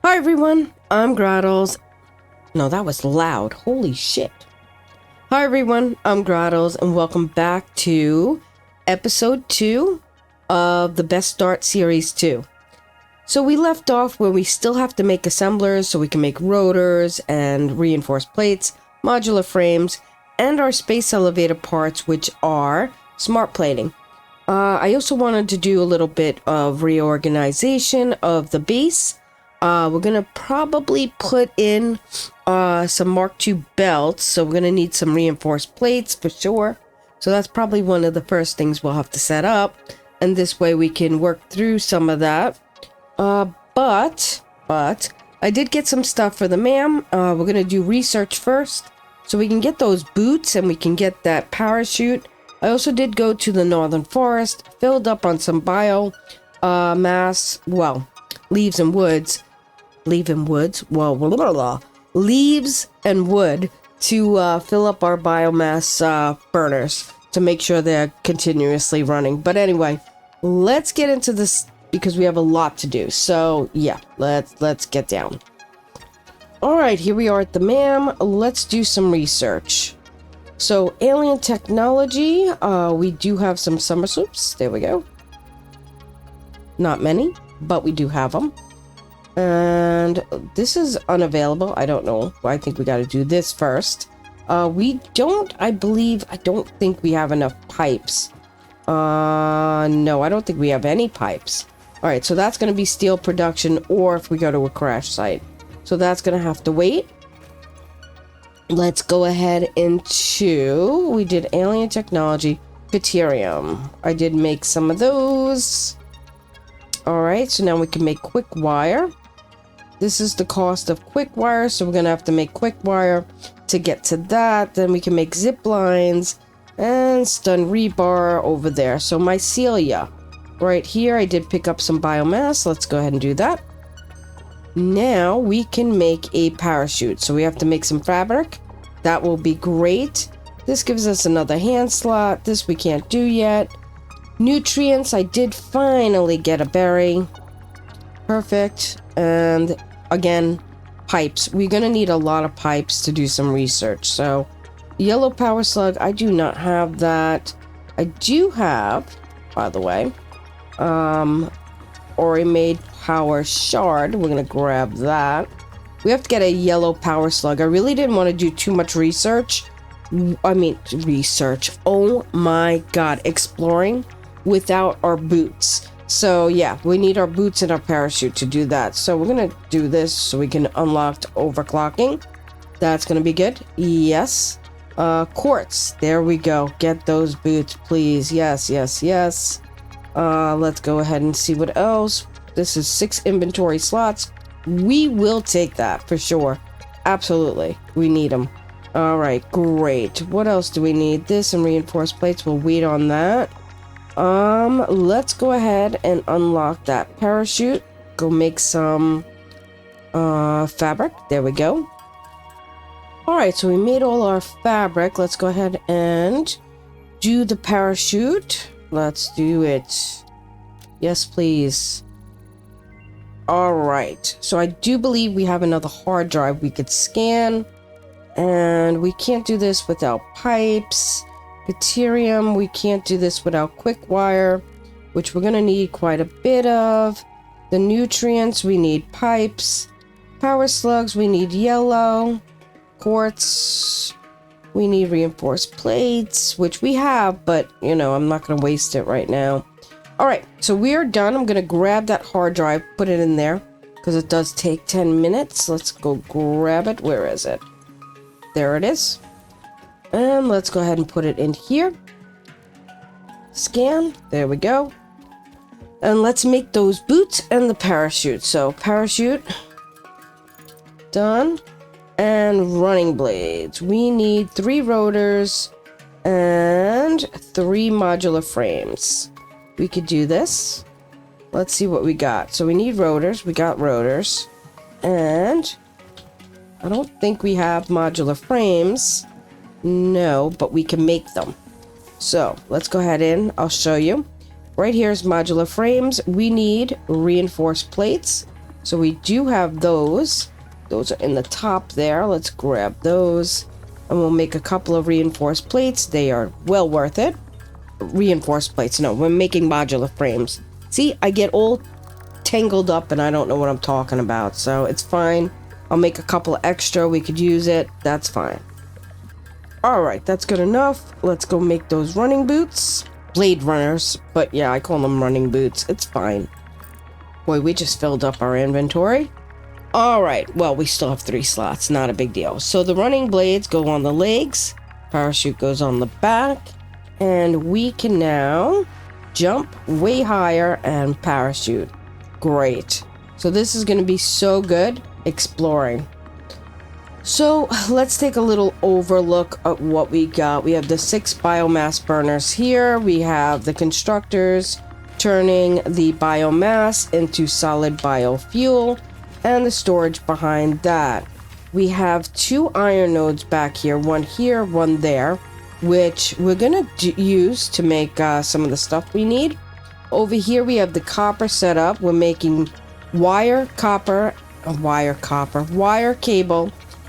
Hi everyone, I'm Grahtles. No, that was loud. Holy shit. Hi everyone, I'm Grahtles and welcome back to episode 2 of the Best Start Series 2. So we left off where we still have to make assemblers so we can make rotors and reinforced plates, modular frames, and our space elevator parts, which are smart plating. I also wanted to do a little bit of reorganization of the base. We're gonna probably put in some Mark II belts, so we're gonna need some reinforced plates for sure. So that's probably one of the first things we'll have to set up, and this way we can work through some of that. But I did get some stuff for the ma'am. We're gonna do research first, so we can get those boots and we can get that parachute. I also did go to the northern forest, filled up on some biomass, leaves and woods. Leaves and wood to fill up our biomass burners to make sure they're continuously running. But anyway, let's get into this because we have a lot to do. So yeah, let's get down. All right, here we are at the ma'am. Let's do some research. So alien technology, we do have some somersaults. There we go. Not many, but we do have them. And this is unavailable. I don't know. I think we got to do this first. I don't think we have enough pipes. No, I don't think we have any pipes. All right, so that's going to be steel production, or if we go to a crash site. So that's going to have to wait. Let's go ahead into, we did alien technology, deuterium. I did make some of those. All right, so now we can make quick wire. This is the cost of quick wire, so we're gonna have to make quick wire to get to that. Then we can make zip lines and stun rebar over there. So mycelia, right here, I did pick up some biomass. Let's go ahead and do that. Now we can make a parachute. So we have to make some fabric. That will be great. This gives us another hand slot. This we can't do yet. Nutrients, I did finally get a berry. Perfect. And again, pipes. We're gonna need a lot of pipes to do some research. So yellow power slug, I do not have that. I do have, by the way, Ori made power shard. We're gonna grab that. We have to get a yellow power slug. I really didn't want to do too much research. Research. Oh my god, exploring without our boots. So yeah, we need our boots and our parachute to do that. So we're gonna do this so we can unlock overclocking. That's gonna be good. Yes. Quartz. There we go. Get those boots, please. Yes. Let's go ahead and see what else. This is 6 inventory slots. We will take that for sure. Absolutely. We need them. All right, great. What else do we need? This and reinforced plates. We'll wait on that. Let's go ahead and unlock that parachute. Go make some fabric. There we go. All right, so we made all our fabric. Let's go ahead and do the parachute. Let's do it. Yes, please. All right, so I do believe we have another hard drive we could scan, and we can't do this without pipes. Deuterium, we can't do this without quick wire, which we're gonna need quite a bit of. The nutrients, we need pipes. Power slugs, we need yellow. Quartz, we need reinforced plates, which we have, but you know, I'm not gonna waste it right now. All right, so we are done. I'm gonna grab that hard drive, put it in there, because it does take 10 minutes. Let's go grab it. Where is it? There it is. And let's go ahead and put it in here. Scan. There we go. And let's make those boots and the parachute. So parachute. Done. And running blades. We need 3 rotors and 3 modular frames. We could do this. Let's see what we got. So we need rotors. We got rotors. And I don't think we have modular frames. No, but we can make them. So let's go ahead and I'll show you. Right here is modular frames. We need reinforced plates. So we do have those. Those are in the top there. Let's grab those. And we'll make a couple of reinforced plates. They are well worth it. Reinforced plates. No, we're making modular frames. See, I get all tangled up and I don't know what I'm talking about. So it's fine. I'll make a couple extra. We could use it. That's fine. Alright, that's good enough. Let's go make those running boots. Blade runners. But yeah, I call them running boots. It's fine. Boy, we just filled up our inventory. Alright, well, we still have 3 slots. Not a big deal. So the running blades go on the legs. Parachute goes on the back. And we can now jump way higher and parachute. Great. So this is going to be so good exploring. So let's take a little overlook at what we got. We have the 6 biomass burners here. We have the constructors turning the biomass into solid biofuel, and the storage behind that. We have 2 iron nodes back here, one here, one there, which we're gonna use to make some of the stuff we need. Over here we have the copper set up. We're making wire cable,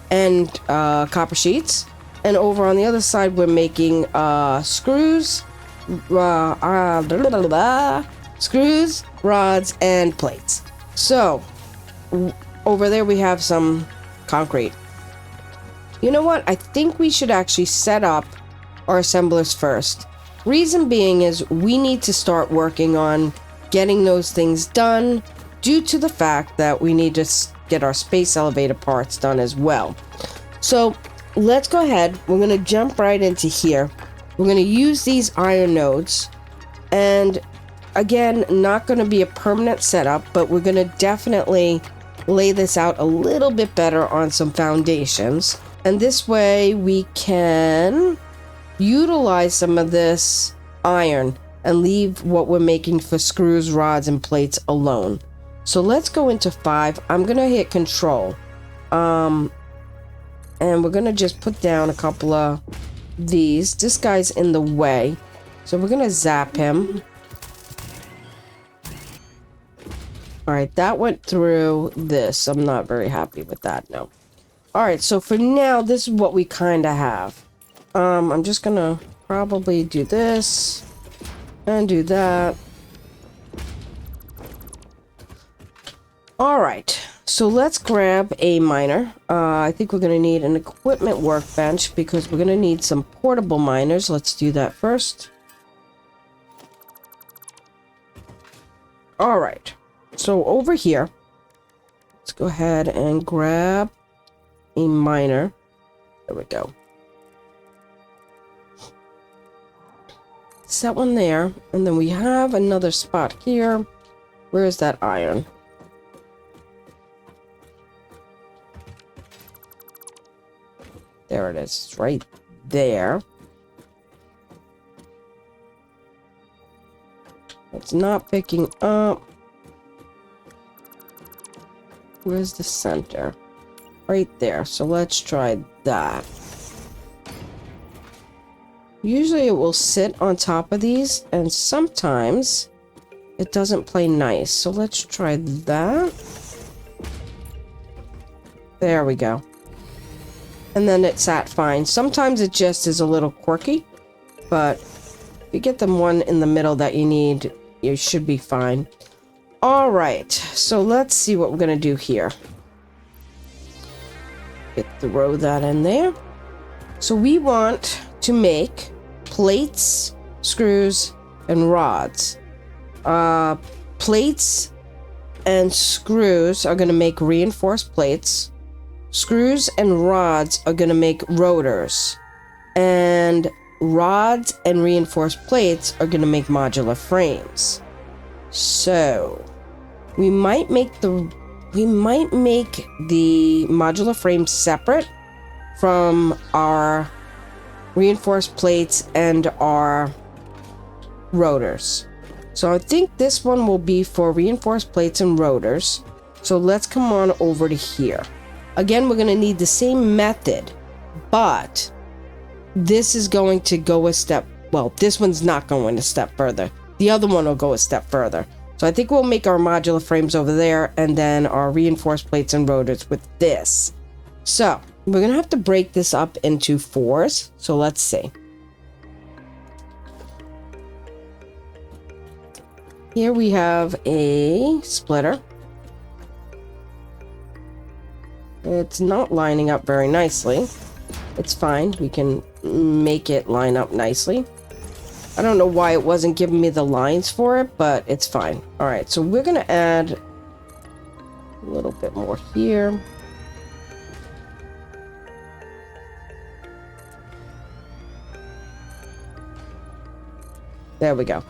and copper sheets. And over on the other side we're making screws, rods, and plates. So over there we have some concrete. You know what? I think we should actually set up our assemblers first. Reason being is we need to start working on getting those things done due to the fact that we need to get our space elevator parts done as well. So let's go ahead. We're going to jump right into here. We're going to use these iron nodes, and again, not going to be a permanent setup, but we're going to definitely lay this out a little bit better on some foundations, and this way we can utilize some of this iron and leave what we're making for screws, rods, and plates alone. So let's go into 5. I'm gonna hit control, and we're gonna just put down a couple of these. This guy's in the way, so we're gonna zap him. Alright, that went through this. I'm not very happy with that, no. Alright, so for now, this is what we kind of have. I'm just gonna probably do this and do that. Alright, so let's grab a miner. I think we're gonna need an equipment workbench because we're gonna need some portable miners. Let's do that first. Alright, so over here, let's go ahead and grab a miner. There we go. Set one there, and then we have another spot here. Where is that iron? There it is. It's right there. It's not picking up. Where's the center? Right there. So let's try that. Usually it will sit on top of these, and sometimes it doesn't play nice. So let's try that. There we go. And then it sat fine. Sometimes it just is a little quirky, but if you get them one in the middle that you need, you should be fine. Alright, so let's see what we're going to do here. Throw that in there. So we want to make plates, screws, and rods. Plates and screws are going to make reinforced plates. Screws and rods are going to make rotors. And rods and reinforced plates are going to make modular frames. So we might make the modular frames separate from our reinforced plates and our rotors. So I think this one will be for reinforced plates and rotors. So let's come on over to here. Again, we're going to need the same method, but this is going to go a step, well, this one's not going a step further. The other one will go a step further. So I think we'll make our modular frames over there and then our reinforced plates and rotors with this. So we're going to have to break this up into 4s. So let's see. Here we have a splitter. It's not lining up very nicely. It's fine. We can make it line up nicely. I don't know why it wasn't giving me the lines for it, but it's fine. All right, so we're going to add a little bit more here. There we go.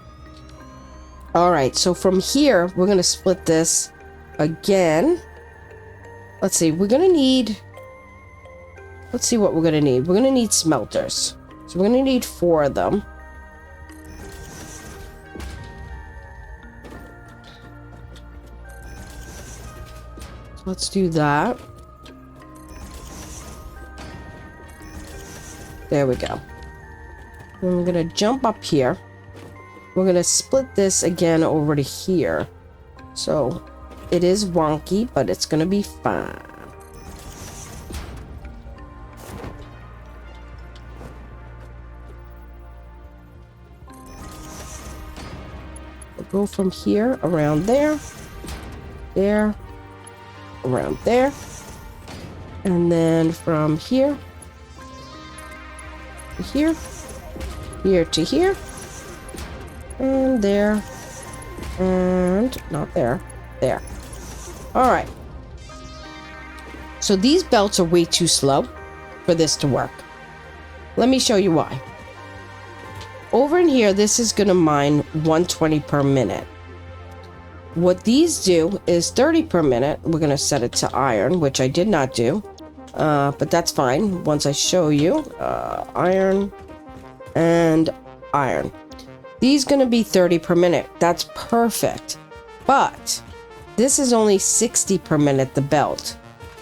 All right, so from here, we're going to split this again. Let's see, we're going to need... Let's see what we're going to need. We're going to need smelters. So we're going to need 4 of them. So let's do that. There we go. Then we're going to jump up here. We're going to split this again over to here. So it is wonky, but it's going to be fine. We'll go from here around there, there, around there, and then from here to here, here to here, and there, and not there, there. All right. So these belts are way too slow for this to work. Let me show you why. Over in here, this is going to mine 120 per minute. What these do is 30 per minute. We're going to set it to iron, which I did not do. But that's fine. Once I show you, iron and iron. These going to be 30 per minute. That's perfect. But this is only 60 per minute, the belt.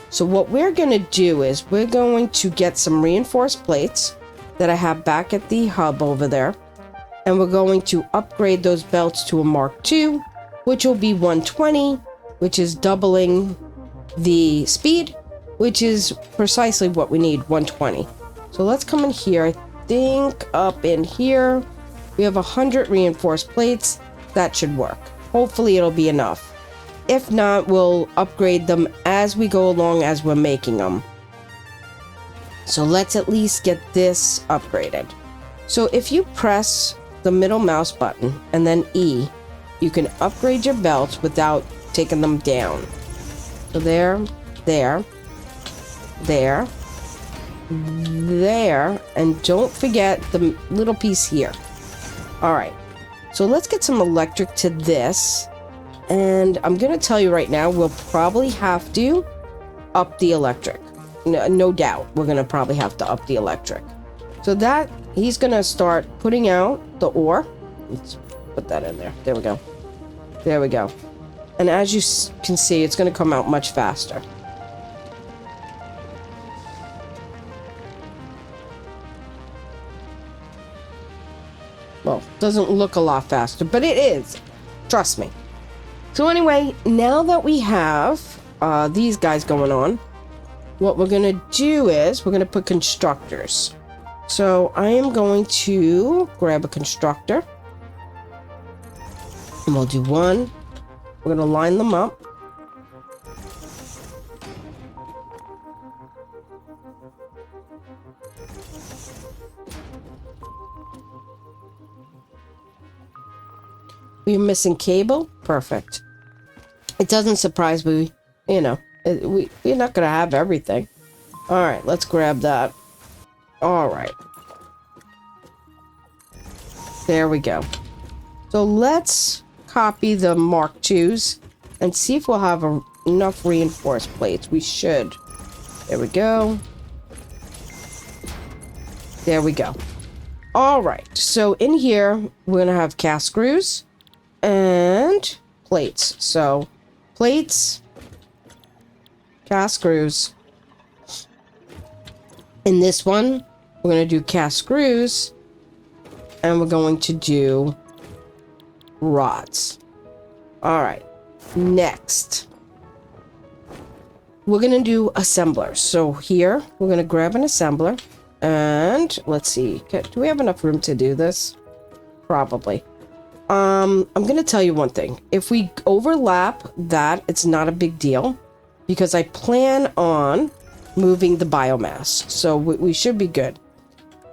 So what we're going to do is we're going to get some reinforced plates that I have back at the hub over there. And we're going to upgrade those belts to a Mark II, which will be 120, which is doubling the speed, which is precisely what we need, 120. So let's come in here. I think up in here, we have 100 reinforced plates. That should work. Hopefully it'll be enough. If not, we'll upgrade them as we go along as we're making them. So let's at least get this upgraded. So if you press the middle mouse button and then E, you can upgrade your belts without taking them down. So there, there, there, there, and don't forget the little piece here. All right, so let's get some electric to this. And I'm going to tell you right now, we'll probably have to up the electric. No doubt, we're going to probably have to up the electric. So that, he's going to start putting out the ore. Let's put that in there. There we go. There we go. And as you can see, it's going to come out much faster. Well, doesn't look a lot faster, but it is. Trust me. So anyway, now that we have these guys going on, what we're going to do is we're going to put constructors. So I am going to grab a constructor. And we'll do one. We're going to line them up. We're missing cable. Perfect. It doesn't surprise me, you know, we're not going to have everything. All right, let's grab that. All right. There we go. So let's copy the Mark IIs and see if we'll have enough reinforced plates. We should. There we go. There we go. All right. So in here, we're going to have cast screws and plates. So plates, cast screws. In this one, we're going to do cast screws, and we're going to do rods. All right. Next, we're gonna do assemblers. So here, we're gonna grab an assembler, and let's see. Do we have enough room to do this? Probably. I'm gonna tell you one thing. If we overlap that, it's not a big deal, because I plan on moving the biomass, so we should be good.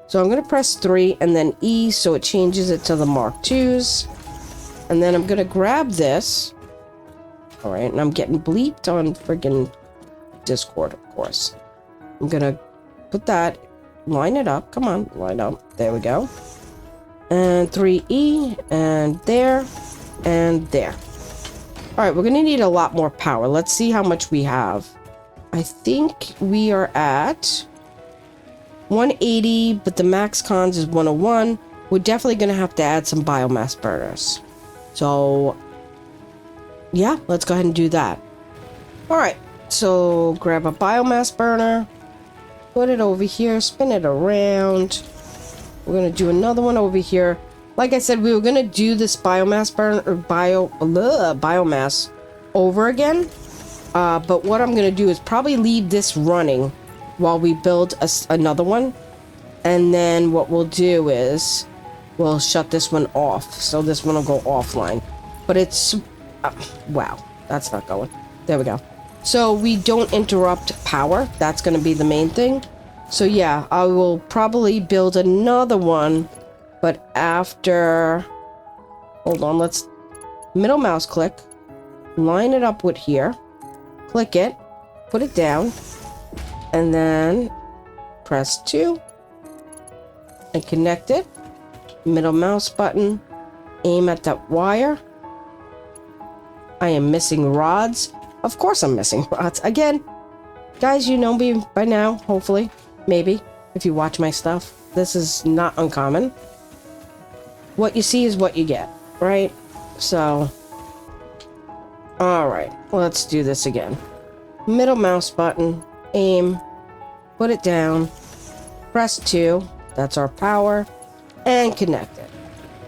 So I'm gonna press 3 and then E, so it changes it to the Mark IIs, and then I'm gonna grab this. All right, and I'm getting bleeped on friggin' Discord, of course. I'm gonna put that, line it up. Come on, line up. There we go. And 3E, and there, and there. All right, we're gonna need a lot more power. Let's see how much we have. I think we are at 180, but the max cons is 101. We're definitely gonna have to add some biomass burners. So, yeah, let's go ahead and do that. All right, so grab a biomass burner, put it over here, spin it around. We're gonna do another one over here. Like I said, we were gonna do this biomass burn or biomass over again. But what I'm gonna do is probably leave this running while we build another one. And then what we'll do is we'll shut this one off. So this one will go offline. But it's, wow, that's not going. There we go. So we don't interrupt power. That's gonna be the main thing. So yeah, I will probably build another one, but after, hold on, let's middle mouse click, line it up with here, click it, put it down, and then press 2 and connect it, middle mouse button, aim at that wire. I am missing rods. Of course I'm missing rods. Again, guys, you know me by now, hopefully. Maybe, if you watch my stuff. This is not uncommon. What you see is what you get, right? So, alright, let's do this again. Middle mouse button, aim, put it down, press 2, that's our power, and connect it.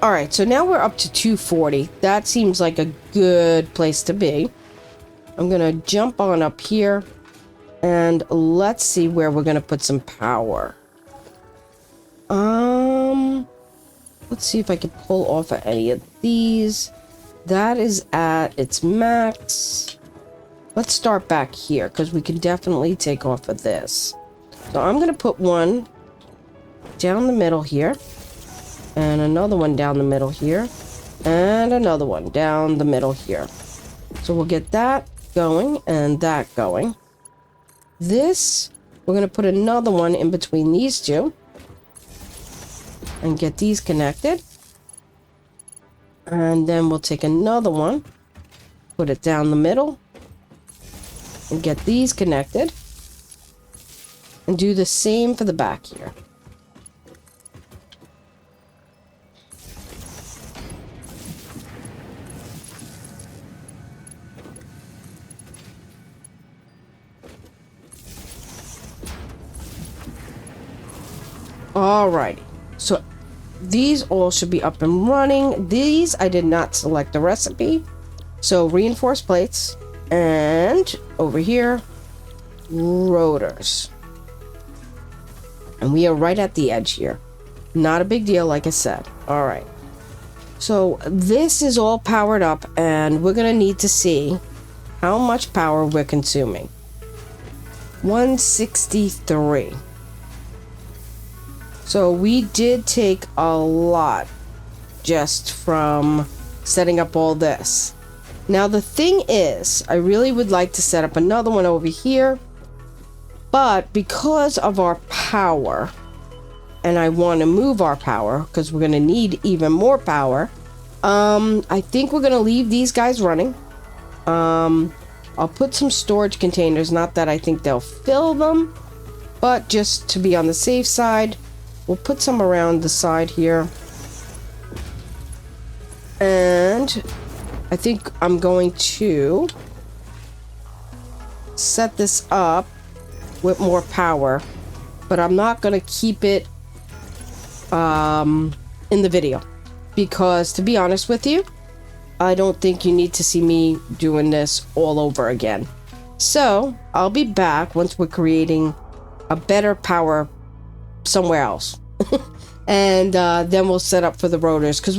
Alright, so now we're up to 240. That seems like a good place to be. I'm gonna jump on up here. And let's see where we're gonna put some power. Let's see if I can pull off of any of these. That is at its max. Let's start back here, because we can definitely take off of this. So I'm gonna put one down the middle here, and another one down the middle here, and another one down the middle here. So we'll get that going, and that going. This, we're going to put another one in between these two and get these connected. And then we'll take another one, put it down the middle, and get these connected. And do the same for the back here. Alrighty, so these all should be up and running. These, I did not select the recipe. So reinforced plates, and over here, rotors. And we are right at the edge here. Not a big deal, like I said. Alright, so this is all powered up, and we're gonna need to see how much power we're consuming. 163. So we did take a lot just from setting up all this. Now the thing is, I really would like to set up another one over here, but because of our power, and I want to move our power because we're going to need even more power, I think we're going to leave these guys running. I'll put some storage containers, not that I think they'll fill them, but just to be on the safe side. We'll put some around the side here. And I think I'm going to set this up with more power, but I'm not going to keep it in the video, because to be honest with you, I don't think you need to see me doing this all over again. So I'll be back once we're creating a better power somewhere else. And then we'll set up for the rotors, because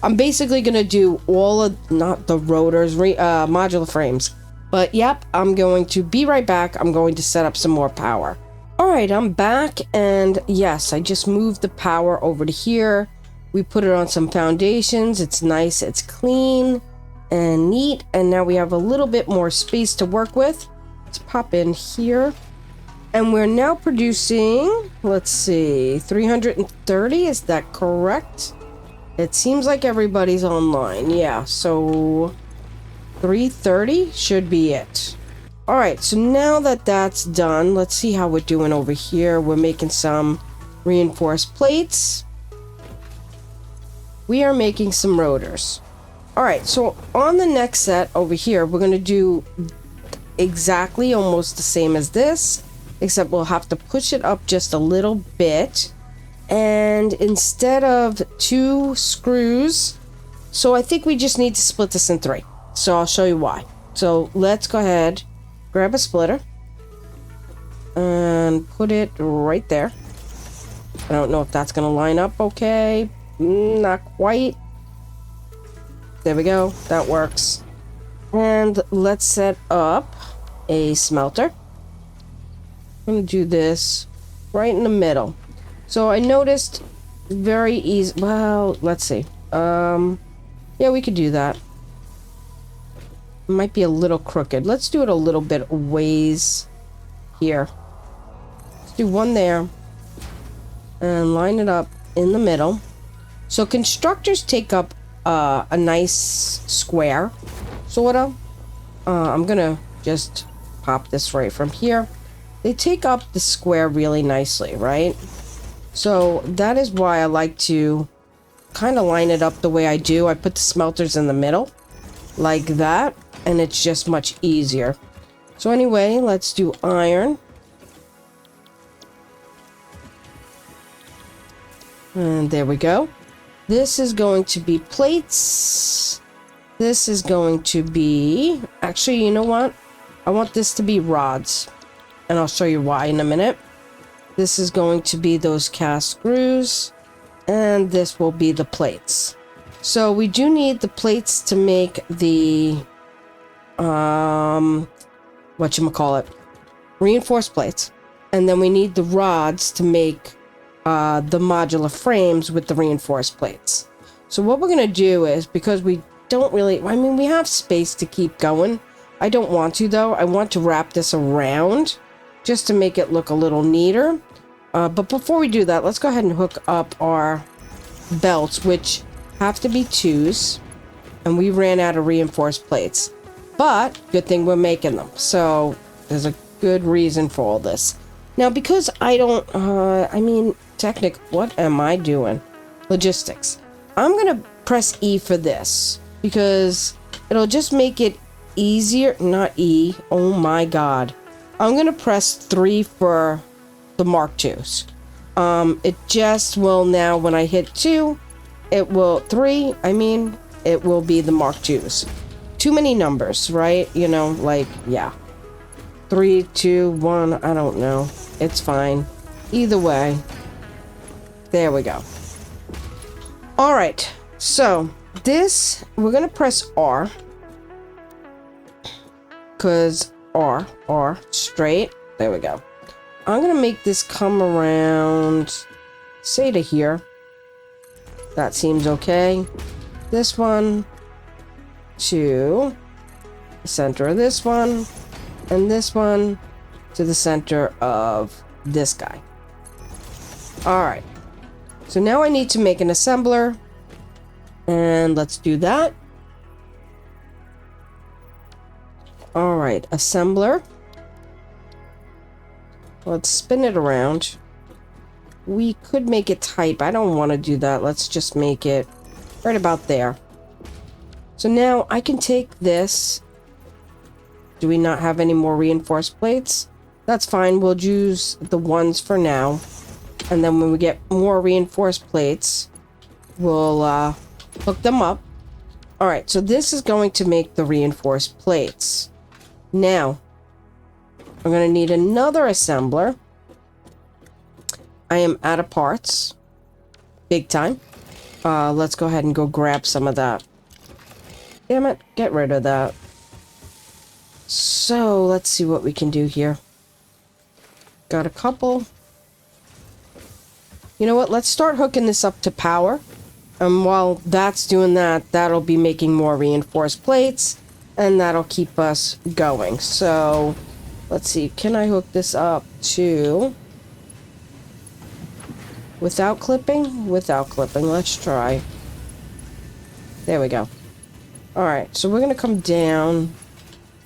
I'm basically gonna do all of, not the rotors, modular frames. But yep, I'm going to be right back. I'm going to set up some more power. All right, I'm back, and yes, I just moved the power over to here. We put it on some foundations. It's nice, it's clean and neat, and now we have a little bit more space to work with. Let's pop in here. And we're now producing, let's see, 330, is that correct? It seems like everybody's online. Yeah, so 330 should be it. All right, so now that that's done, let's see how we're doing over here. We're making some reinforced plates. We are making some rotors. All right, so on the next set over here, we're going to do exactly almost the same as this, except we'll have to push it up just a little bit. And instead of 2 screws, so I think we just need to split this in 3. So I'll show you why. So let's go ahead, grab a splitter, and put it right there. I don't know if that's going to line up okay. Not quite. There we go. That works. And let's set up a smelter. I'm going to do this right in the middle. So I noticed very easy. Well, let's see. Yeah, we could do that. It might be a little crooked. Let's do it a little bit ways here. Let's do one there and line it up in the middle. So constructors take up a nice square, sort of. I'm gonna just pop this right from here. They take up the square really nicely, right? So that is why I like to kind of line it up the way I do. I put the smelters in the middle, like that, and it's just much easier. So anyway, let's do iron. And there we go. This is going to be plates. This is going to be... Actually, you know what? I want this to be rods. And I'll show you why in a minute. This is going to be those cast screws. And this will be the plates. So we do need the plates to make the... whatchamacallit? Reinforced plates. And then we need the rods to make... the modular frames with the reinforced plates. So what we're going to do is, because we don't really, I mean, we have space to keep going. I don't want to, though. I want to wrap this around just to make it look a little neater. But before we do that, let's go ahead and hook up our belts, which have to be 2s. And we ran out of reinforced plates. But good thing we're making them. So there's a good reason for all this. Now, because I don't, what am I doing? Logistics. I'm going to press E for this because it'll just make it easier. Not E. Oh my God. I'm going to press 3 for the Mark IIs. It just will now, when I hit 2, it will, 3, it will be the Mark IIs. Too many numbers, right? You know, like, yeah. 3, 2, 1, I don't know. It's fine. Either way. There we go. Alright, so this, we're going to press R. Because R, straight. There we go. I'm going to make this come around, say to here. That seems okay. This one to the center of this one. And this one to the center of this guy. Alright. So now I need to make an assembler. And let's do that. Alright, assembler. Let's spin it around. We could make it type. I don't want to do that. Let's just make it right about there. So now I can take this. Do we not have any more reinforced plates? That's fine. We'll use the ones for now. And then when we get more reinforced plates, we'll hook them up. All right, so this is going to make the reinforced plates. Now, I'm going to need another assembler. I am out of parts. Big time. Let's go ahead and go grab some of that. Damn it, get rid of that. So, let's see what we can do here. Got a couple. You know what, let's start hooking this up to power. And while that's doing that, that'll be making more reinforced plates. And that'll keep us going. So, let's see, can I hook this up to... Without clipping? Without clipping, let's try. There we go. Alright, so we're going to come down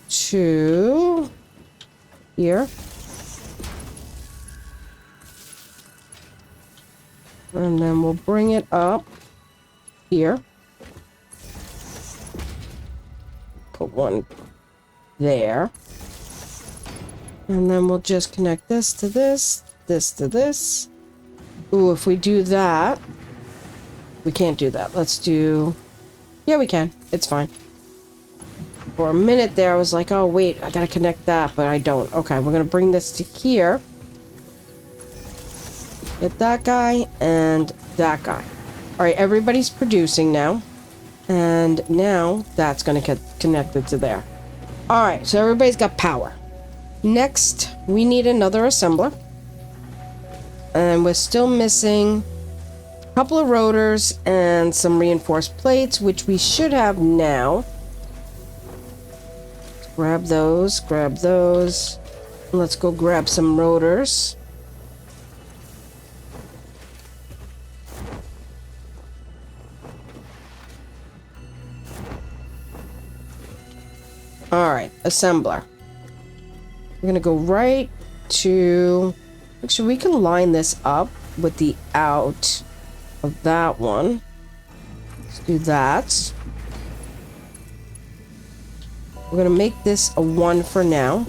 to here. And then we'll bring it up here. Put one there. And then we'll just connect this to this, this to this. Ooh, if we do that... We can't do that. Let's do... Yeah, we can. It's fine. For a minute there, I was like, oh, wait, I gotta connect that, but I don't. Okay, we're gonna bring this to here. Get that guy and that guy. Alright, everybody's producing now. And now that's going to get connected to there. Alright, so everybody's got power. Next, we need another assembler. And we're still missing a couple of rotors and some reinforced plates, which we should have now. Let's grab those, grab those. Let's go grab some rotors. Alright, assembler. We're gonna go right to... Actually, we can line this up with the out of that one. Let's do that. We're gonna make this a 1 for now.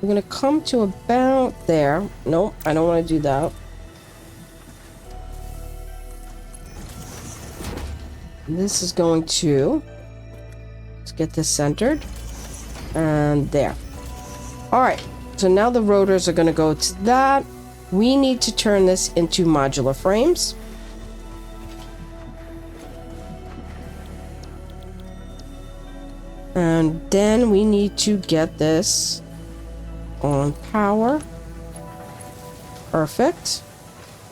We're gonna come to about there. Nope, I don't want to do that. This is going to... Let's get this centered. And there. Alright, so now the rotors are going to go to that. We need to turn this into modular frames. And then we need to get this on power. Perfect.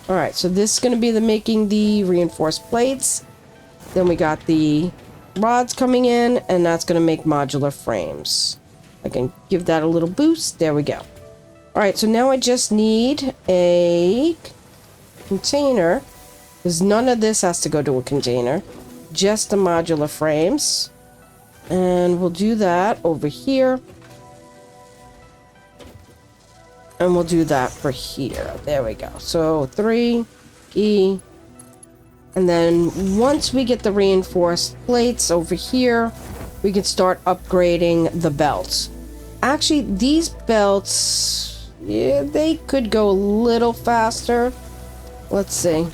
Alright, so this is going to be making the reinforced plates. Then we got the rods coming in, and that's going to make modular frames. I can give that a little boost. There we go. Alright, so now I just need a container, because none of this has to go to a container. Just the modular frames. And we'll do that over here. And we'll do that for here. There we go. So 3, E. And then once we get the reinforced plates over here, we can start upgrading the belts. Actually, these belts, yeah, they could go a little faster. Let's see.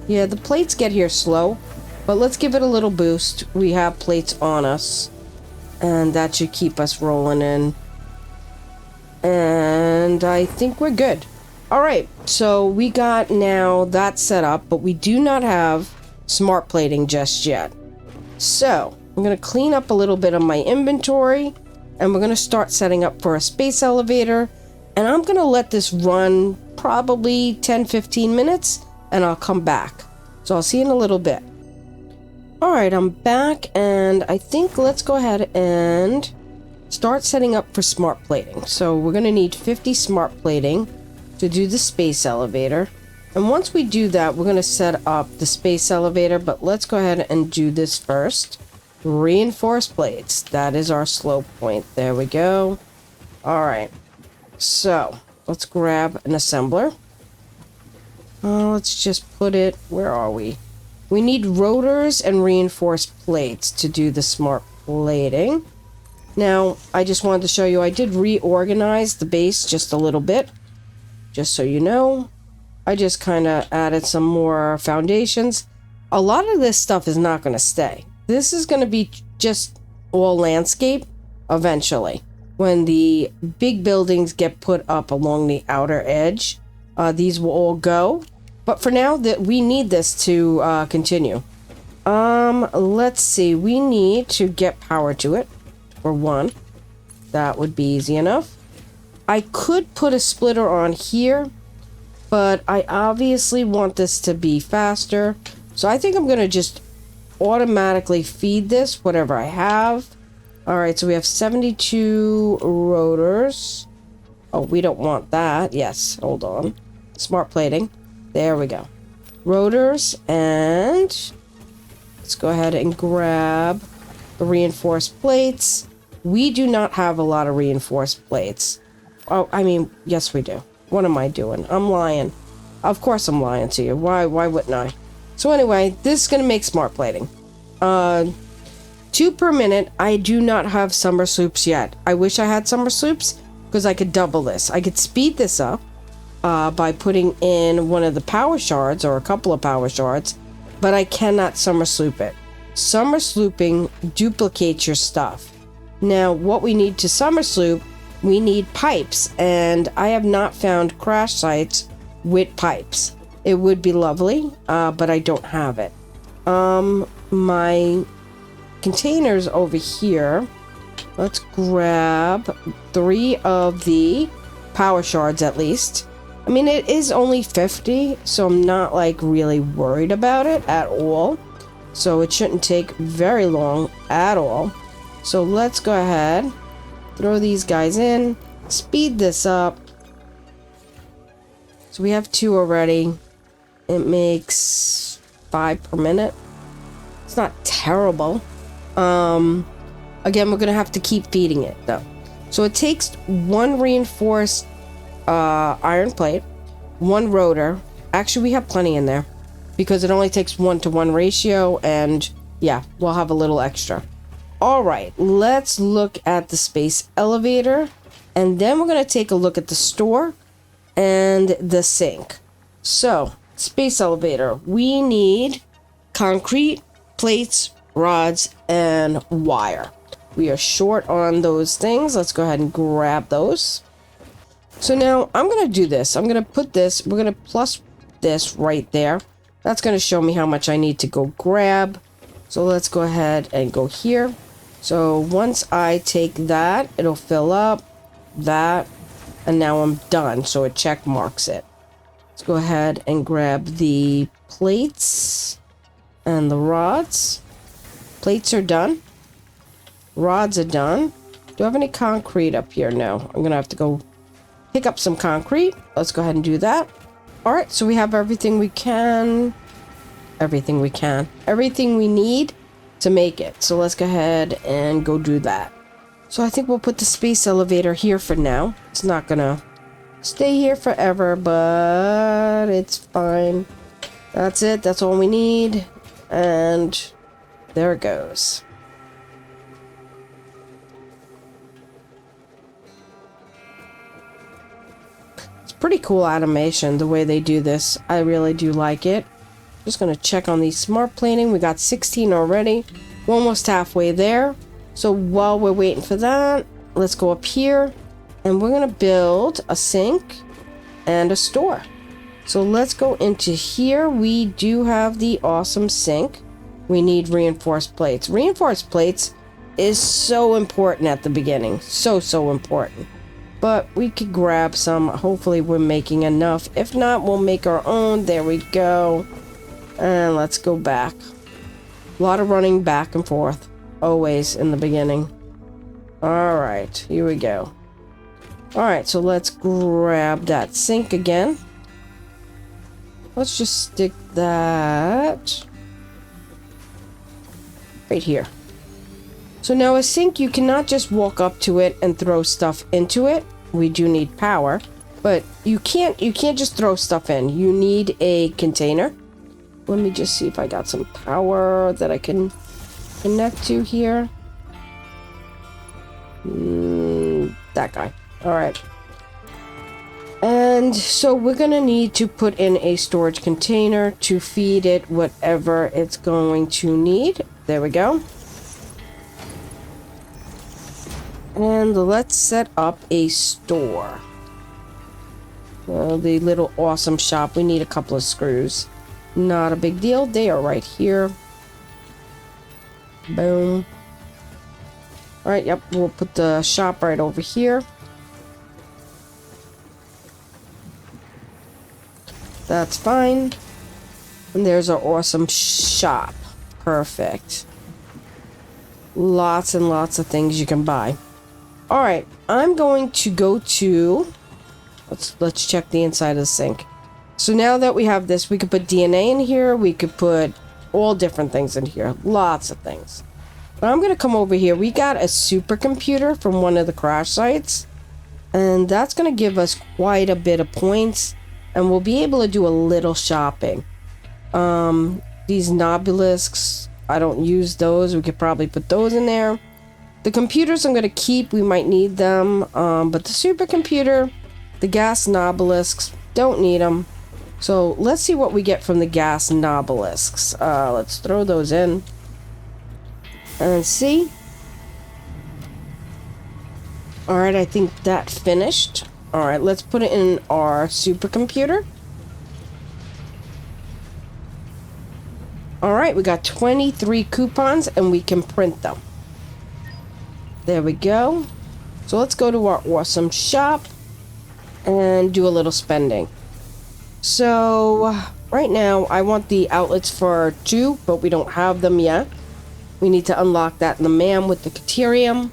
Yeah, the plates get here slow, but let's give it a little boost. We have plates on us, and that should keep us rolling in. And I think we're good. Alright, so we got now that set up, but we do not have smart plating just yet. So, I'm going to clean up a little bit of my inventory, and we're going to start setting up for a space elevator, and I'm going to let this run probably 10-15 minutes, and I'll come back. So I'll see you in a little bit. Alright, I'm back, and I think let's go ahead and start setting up for smart plating. So we're going to need 50 smart plating to do the space elevator. And once we do that, we're going to set up the space elevator, but let's go ahead and do this first. Reinforced plates. That is our slow point. There we go. Alright. So, let's grab an assembler. Let's just put it... Where are we? We need rotors and reinforced plates to do the smart plating. Now, I just wanted to show you, I did reorganize the base just a little bit. Just so you know. I just kind of added some more foundations. a lot of this stuff is not going to stay. This is going to be just all landscape eventually. When the big buildings get put up along the outer edge, these will all go. But for now, we need this to continue. Let's see. We need to get power to it, for one. That would be easy enough. I could put a splitter on here, but I obviously want this to be faster. So I think I'm going to just automatically feed this whatever I have. Alright, so we have 72 rotors. Oh, we don't want that. Yes, hold on. Smart plating. There we go. Rotors, and let's go ahead and grab the reinforced plates. We do not have a lot of reinforced plates. Oh, I mean, yes we do. What am I doing? I'm lying. Of course I'm lying to you. Why wouldn't I? So anyway, this is going to make smart plating. 2 per minute. I do not have summer sloops yet. I wish I had summer sloops because I could double this. I could speed this up by putting in one of the power shards or a couple of power shards, but I cannot summer sloop it. Summer slooping duplicates your stuff. Now, what we need to summer sloop, we need pipes, and I have not found crash sites with pipes. It would be lovely, but I don't have it. My containers over here. Let's grab 3 of the power shards at least. I mean, it is only 50, so I'm not like really worried about it at all. So it shouldn't take very long at all. So let's go ahead, throw these guys in, speed this up. So we have 2 already. It makes 5 per minute. It's not terrible. Again, we're gonna have to keep feeding it though. So it takes 1 reinforced iron plate, 1 rotor. Actually, we have plenty in there because it only takes 1-to-1 ratio, and yeah, we'll have a little extra. All right, let's look at the space elevator, and then we're gonna take a look at the store and the sink. So, space elevator, we need concrete, plates, rods, and wire. We are short on those things. Let's go ahead and grab those. So now I'm going to do this. I'm going to put this, we're going to plus this right there. That's going to show me how much I need to go grab. So let's go ahead and go here. So once I take that, it'll fill up that, and now I'm done. So it check marks it. Let's go ahead and grab the plates and the rods. Plates are done. Rods are done. Do I have any concrete up here? No. I'm gonna have to go pick up some concrete. Let's go ahead and do that. Alright, so we have everything we can. Everything we need to make it. So let's go ahead and go do that. So I think we'll put the space elevator here for now. It's not gonna stay here forever, but it's fine. That's it. That's all we need. And there it goes. It's pretty cool animation, the way they do this. I really do like it. Just gonna check on the smart plating. We got 16 already. We're almost halfway there. So while we're waiting for that, let's go up here. And we're gonna build a sink and a store. So let's go into here. We do have the awesome sink. We need reinforced plates. Reinforced plates is so important at the beginning. So important. But we could grab some. Hopefully we're making enough. If not, we'll make our own. There we go. And let's go back. A lot of running back and forth. Always in the beginning. Alright, here we go. Alright, so let's grab that sink again. Let's just stick that right here. So now a sink, you cannot just walk up to it and throw stuff into it. We do need power, but you can't just throw stuff in. You need a container. Let me just see if I got some power that I can connect to here. That guy. All right. And And so we're gonna need to put in a storage container to feed it whatever it's going to need. There we go. And let's set up a store. The little awesome shop. We need a couple of screws. Not a big deal. They are right here. Boom. Alright, yep. We'll put the shop right over here. That's fine. And there's our awesome shop. Perfect. Lots and lots of things you can buy. Alright, I'm going to go to... Let's check the inside of the sink. So now that we have this, we could put DNA in here. We could put all different things in here. Lots of things. But I'm going to come over here. We got a supercomputer from one of the crash sites. And that's going to give us quite a bit of points. And we'll be able to do a little shopping. These Nobulisks, I don't use those. We could probably put those in there. The computers I'm going to keep. We might need them. But the supercomputer, the gas Nobulisks, don't need them. So let's see what we get from the gas Nobulisks. Let's throw those in. And see. Alright, I think that finished. Alright, let's put it in our supercomputer. Alright, we got 23 coupons and we can print them. There we go. So let's go to our awesome shop and do a little spending. So right now I want the outlets for 2, but we don't have them yet. We need to unlock that in the man with the Caterium.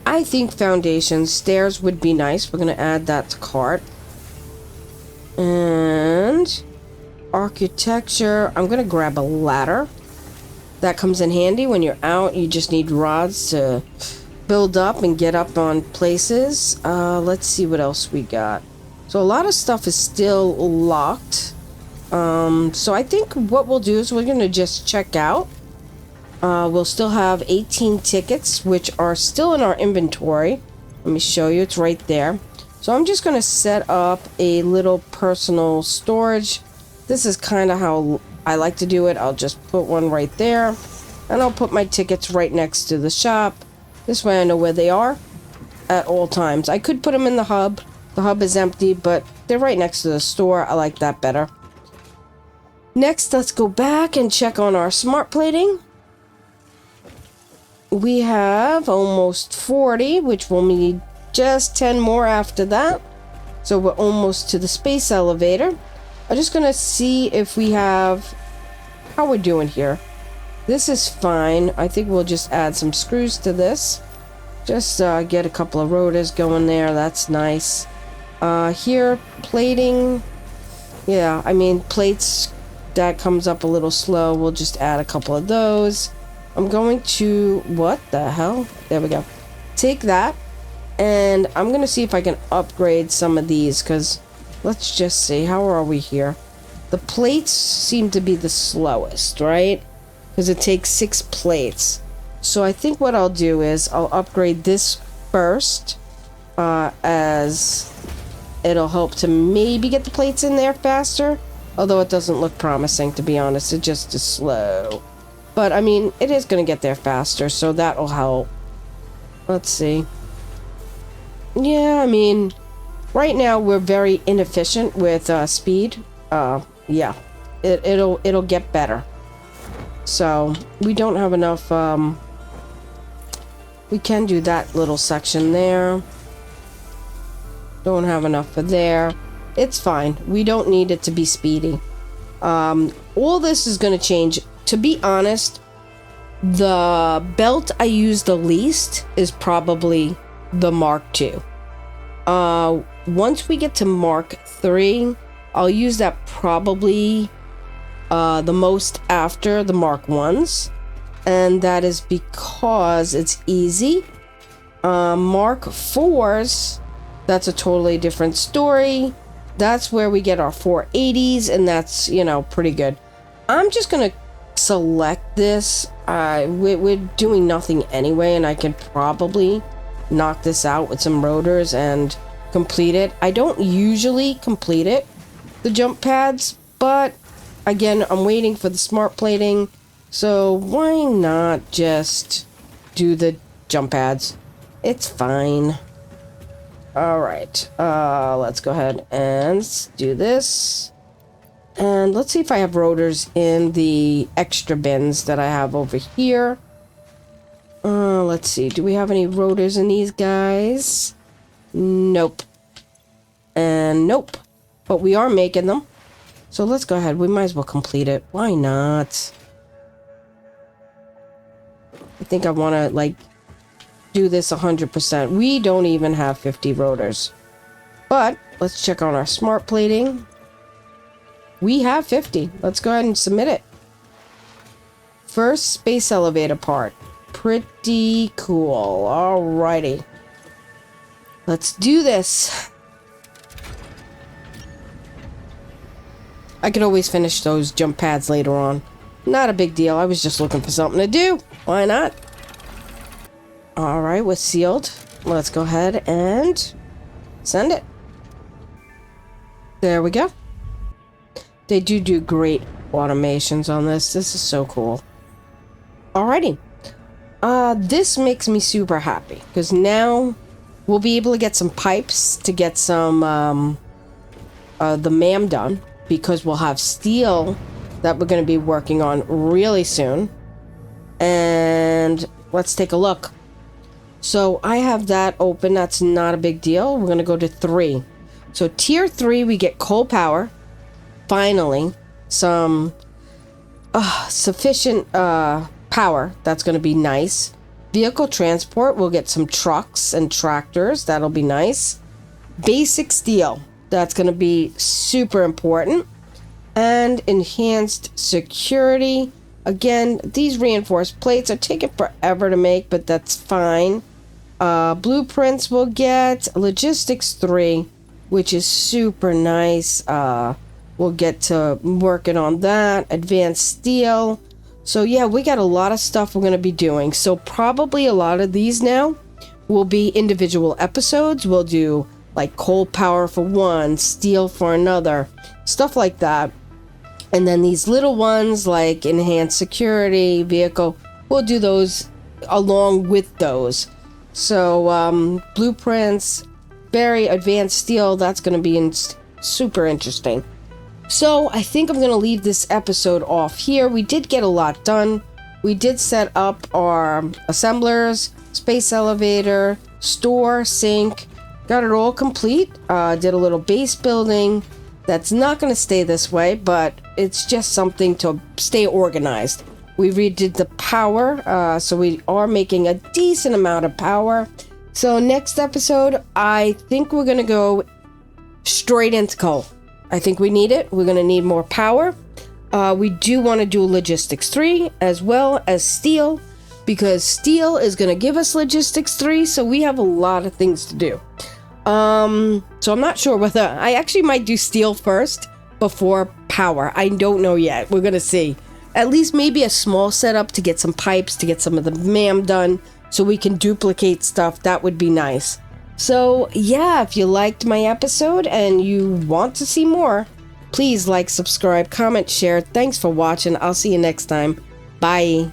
I think foundation stairs would be nice. We're going to add that to cart. And architecture, I'm going to grab a ladder. That comes in handy when you're out. You just need rods to build up and get up on places. Let's see what else we got. So a lot of stuff is still locked. So I think what we'll do is we're going to just check out. We'll still have 18 tickets, which are still in our inventory. Let me show you. It's right there. So I'm just going to set up a little personal storage. This is kind of how I like to do it. I'll just put one right there. And I'll put my tickets right next to the shop. This way I know where they are at all times. I could put them in the hub. The hub is empty, but they're right next to the store. I like that better. Next, let's go back and check on our smart plating. We have almost 40, which we'll need just 10 more after that. So we're almost to the space elevator. I'm just going to see if we have... how we're doing here. This is fine. I think we'll just add some screws to this. Just get a couple of rotors going there. That's nice. Here, plating. Yeah, I mean, plates, that comes up a little slow. We'll just add a couple of those. I'm going to... what the hell? There we go. Take that. And I'm going to see if I can upgrade some of these. Because, let's just see. How are we here? The plates seem to be the slowest, right? Because it takes 6 plates. So I think what I'll do is I'll upgrade this first. As it'll help to maybe get the plates in there faster. Although it doesn't look promising, to be honest. It just is slow. But, I mean, it is going to get there faster, so that'll help. Let's see. Yeah, I mean, right now we're very inefficient with speed. Yeah. It'll get better. So, we don't have enough, we can do that little section there. Don't have enough for there. It's fine. We don't need it to be speedy. All this is going to change. To be honest, the belt I use the least is probably the Mark II. Once we get to Mark III, I'll use that probably the most after the Mark Is. And that is because it's easy. Mark IVs, that's a totally different story. That's where we get our 480s, and that's, you know, pretty good. I'm just going to select this. We're doing nothing anyway, and I can probably knock this out with some rotors and complete it. I don't usually complete it, the jump pads, but again, I'm waiting for the smart plating, so why not just do the jump pads? It's fine. Alright, let's go ahead and do this. And let's see if I have rotors in the extra bins that I have over here. Let's see, do we have any rotors in these guys? Nope. And nope. But we are making them. So let's go ahead, we might as well complete it. Why not? I think I want to, like, do this 100%. We don't even have 50 rotors. But let's check on our smart plating. We have 50. Let's go ahead and submit it. First space elevator part. Pretty cool. Alrighty. Let's do this. I could always finish those jump pads later on. Not a big deal. I was just looking for something to do. Why not? Alright, we're sealed. Let's go ahead and send it. There we go. They do great automations on this. This is so cool. Alrighty. This makes me super happy because now we'll be able to get some pipes to get some the MAM done, because we'll have steel that we're going to be working on really soon. And let's take a look. So I have that open. That's not a big deal. We're going to go to 3. So tier 3, we get coal power. Finally, some sufficient power. That's going to be nice. Vehicle transport, we'll get some trucks and tractors. That'll be nice. Basic steel. That's going to be super important. And enhanced security. Again, these reinforced plates are taking forever to make, but that's fine. Blueprints we'll get. Logistics 3, which is super nice. We'll get to working on that. Advanced steel. So yeah, we got a lot of stuff we're going to be doing. So probably a lot of these now will be individual episodes. We'll do like coal power for one, steel for another, stuff like that. And then these little ones like enhanced security, vehicle, we'll do those along with those. So blueprints, very advanced steel, that's going to be super interesting. So I think I'm going to leave this episode off here. We did get a lot done. We did set up our assemblers, space elevator, store, sink, got it all complete. Did a little base building. That's not going to stay this way, but it's just something to stay organized. We redid the power, so we are making a decent amount of power. So next episode, I think we're going to go straight into coal. I think we need it. We're going to need more power. We do want to do Logistics 3 as well as steel, because steel is going to give us Logistics 3, so we have a lot of things to do. So I'm not sure whether I actually might do steel first before power. I don't know yet. We're going to see. At least maybe a small setup to get some pipes, to get some of the MAM done so we can duplicate stuff. That would be nice. So yeah, if you liked my episode and you want to see more, please like, subscribe, comment, share. Thanks for watching. I'll see you next time. Bye.